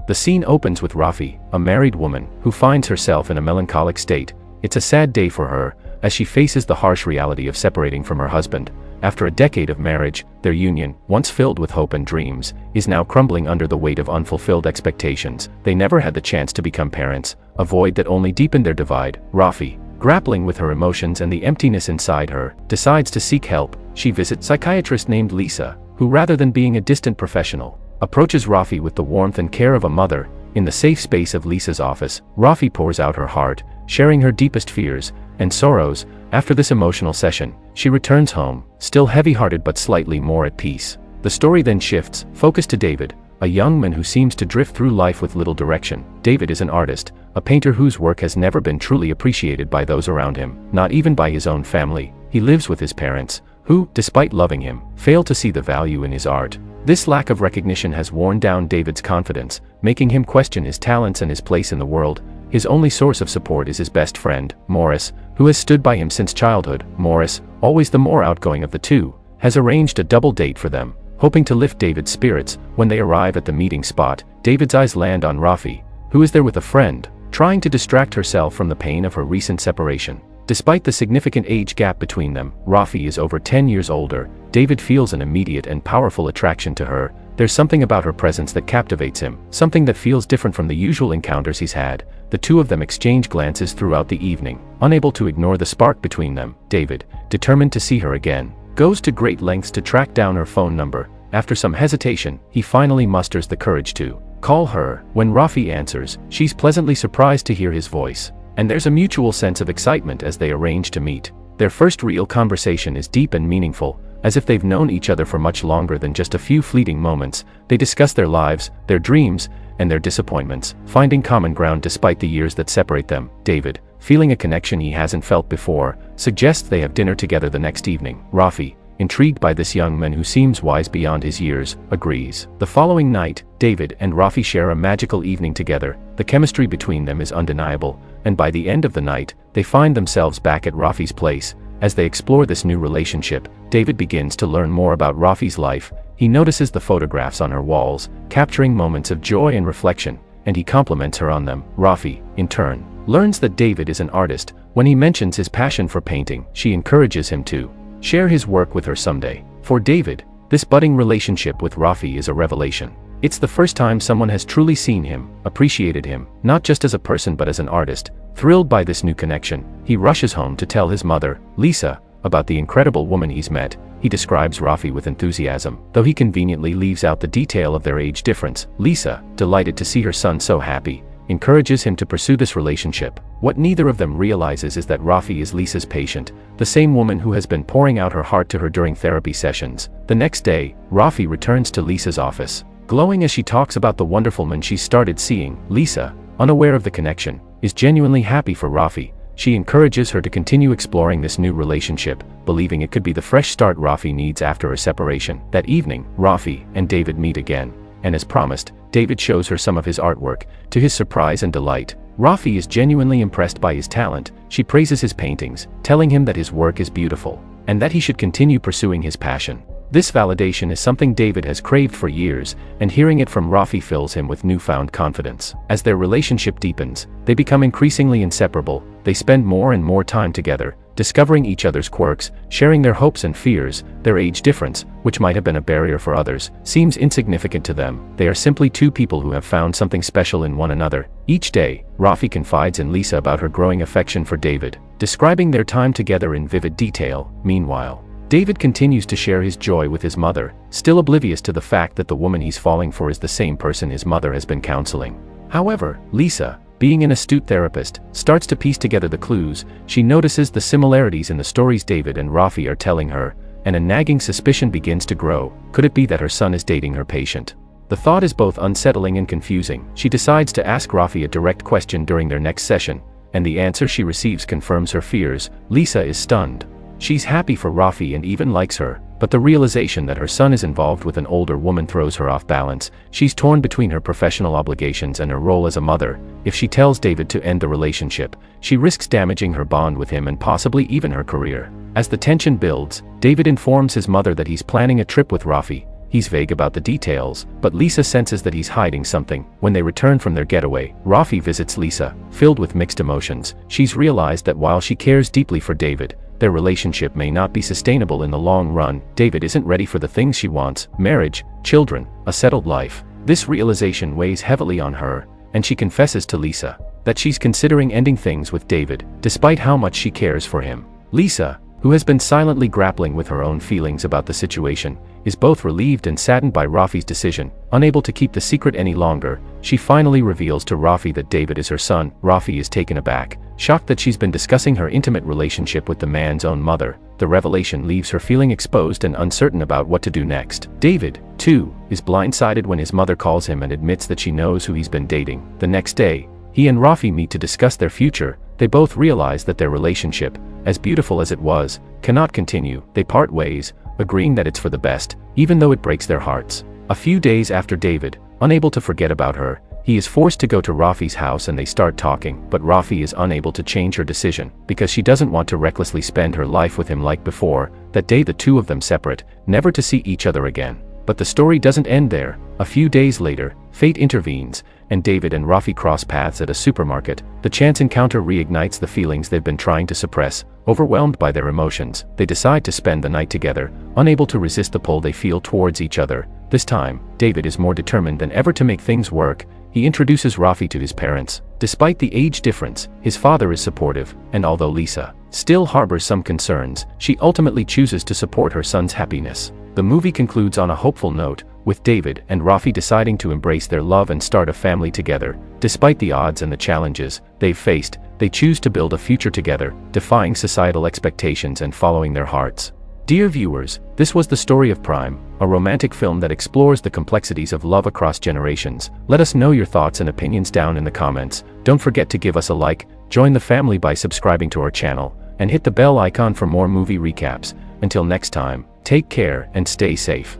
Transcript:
The scene opens with Rafi, a married woman, who finds herself in a melancholic state. It's a sad day for her, as she faces the harsh reality of separating from her husband. After a decade of marriage, their union, once filled with hope and dreams, is now crumbling under the weight of unfulfilled expectations. They never had the chance to become parents, a void that only deepened their divide. Rafi, grappling with her emotions and the emptiness inside her, decides to seek help. She visits a psychiatrist named Lisa, who, rather than being a distant professional, approaches Rafi with the warmth and care of a mother. In the safe space of Lisa's office, Rafi pours out her heart, sharing her deepest fears and sorrows. After this emotional session, she returns home, still heavy-hearted but slightly more at peace. The story then shifts, focus to David, a young man who seems to drift through life with little direction. David is an artist, a painter whose work has never been truly appreciated by those around him, not even by his own family. He lives with his parents, who, despite loving him, fail to see the value in his art. This lack of recognition has worn down David's confidence, making him question his talents and his place in the world. His only source of support is his best friend, Morris, who has stood by him since childhood. Morris, always the more outgoing of the two, has arranged a double date for them, hoping to lift David's spirits. When they arrive at the meeting spot, David's eyes land on Rafi, who is there with a friend, trying to distract herself from the pain of her recent separation. Despite the significant age gap between them, Rafi is over 10 years older. David feels an immediate and powerful attraction to her. There's something about her presence that captivates him, something that feels different from the usual encounters he's had. The two of them exchange glances throughout the evening. Unable to ignore the spark between them, David, determined to see her again, goes to great lengths to track down her phone number. After some hesitation, he finally musters the courage to call her. When Rafi answers, she's pleasantly surprised to hear his voice, and there's a mutual sense of excitement as they arrange to meet. Their first real conversation is deep and meaningful, as if they've known each other for much longer than just a few fleeting moments. They discuss their lives, their dreams, and their disappointments, finding common ground despite the years that separate them. David, feeling a connection he hasn't felt before, suggests they have dinner together the next evening. Rafi, intrigued by this young man who seems wise beyond his years, agrees. The following night, David and Rafi share a magical evening together. The chemistry between them is undeniable, and by the end of the night, they find themselves back at Rafi's place. As they explore this new relationship, David begins to learn more about Rafi's life. He notices the photographs on her walls, capturing moments of joy and reflection, and he compliments her on them. Rafi, in turn, learns that David is an artist. When he mentions his passion for painting, she encourages him to share his work with her someday. For David, this budding relationship with Rafi is a revelation. It's the first time someone has truly seen him, appreciated him, not just as a person but as an artist. Thrilled by this new connection, he rushes home to tell his mother, Lisa, about the incredible woman he's met. He describes Rafi with enthusiasm, though he conveniently leaves out the detail of their age difference. Lisa, delighted to see her son so happy, encourages him to pursue this relationship. What neither of them realizes is that Rafi is Lisa's patient, the same woman who has been pouring out her heart to her during therapy sessions. The next day, Rafi returns to Lisa's office, glowing as she talks about the wonderful man she started seeing. Lisa, unaware of the connection, is genuinely happy for Rafi. She encourages her to continue exploring this new relationship, believing it could be the fresh start Rafi needs after a separation. That evening, Rafi and David meet again, and as promised, David shows her some of his artwork. To his surprise and delight, Rafi is genuinely impressed by his talent. She praises his paintings, telling him that his work is beautiful, and that he should continue pursuing his passion. This validation is something David has craved for years, and hearing it from Rafi fills him with newfound confidence. As their relationship deepens, they become increasingly inseparable. They spend more and more time together, discovering each other's quirks, sharing their hopes and fears. Their age difference, which might have been a barrier for others, seems insignificant to them. They are simply two people who have found something special in one another. Each day, Rafi confides in Lisa about her growing affection for David, describing their time together in vivid detail. Meanwhile, David continues to share his joy with his mother, still oblivious to the fact that the woman he's falling for is the same person his mother has been counseling. However, Lisa, being an astute therapist, starts to piece together the clues. She notices the similarities in the stories David and Rafi are telling her, and a nagging suspicion begins to grow. Could it be that her son is dating her patient? The thought is both unsettling and confusing. She decides to ask Rafi a direct question during their next session, and the answer she receives confirms her fears. Lisa is stunned. She's happy for Rafi and even likes her, but the realization that her son is involved with an older woman throws her off balance. She's torn between her professional obligations and her role as a mother. If she tells David to end the relationship, she risks damaging her bond with him and possibly even her career. As the tension builds, David informs his mother that he's planning a trip with Rafi. He's vague about the details, but Lisa senses that he's hiding something. When they return from their getaway, Rafi visits Lisa, filled with mixed emotions. She's realized that while she cares deeply for David, their relationship may not be sustainable in the long run. David isn't ready for the things she wants: marriage, children, a settled life. This realization weighs heavily on her, and she confesses to Lisa that she's considering ending things with David, despite how much she cares for him. Lisa, who has been silently grappling with her own feelings about the situation, is both relieved and saddened by Rafi's decision. Unable to keep the secret any longer, she finally reveals to Rafi that David is her son. Rafi is taken aback, shocked that she's been discussing her intimate relationship with the man's own mother. The revelation leaves her feeling exposed and uncertain about what to do next. David, too, is blindsided when his mother calls him and admits that she knows who he's been dating. The next day, he and Rafi meet to discuss their future. They both realize that their relationship, as beautiful as it was, cannot continue. They part ways, agreeing that it's for the best, even though it breaks their hearts. A few days after David, unable to forget about her, he is forced to go to Rafi's house and they start talking, but Rafi is unable to change her decision, because she doesn't want to recklessly spend her life with him like before. That day the two of them separate, never to see each other again. But the story doesn't end there. A few days later, fate intervenes, and David and Rafi cross paths at a supermarket. The chance encounter reignites the feelings they've been trying to suppress. Overwhelmed by their emotions, they decide to spend the night together, unable to resist the pull they feel towards each other. This time, David is more determined than ever to make things work. He introduces Rafi to his parents. Despite the age difference, his father is supportive, and although Lisa still harbors some concerns, she ultimately chooses to support her son's happiness. The movie concludes on a hopeful note, with David and Rafi deciding to embrace their love and start a family together. Despite the odds and the challenges they've faced, they choose to build a future together, defying societal expectations and following their hearts. Dear viewers, this was the story of Prime, a romantic film that explores the complexities of love across generations. Let us know your thoughts and opinions down in the comments. Don't forget to give us a like, join the family by subscribing to our channel, and hit the bell icon for more movie recaps. Until next time, take care and stay safe.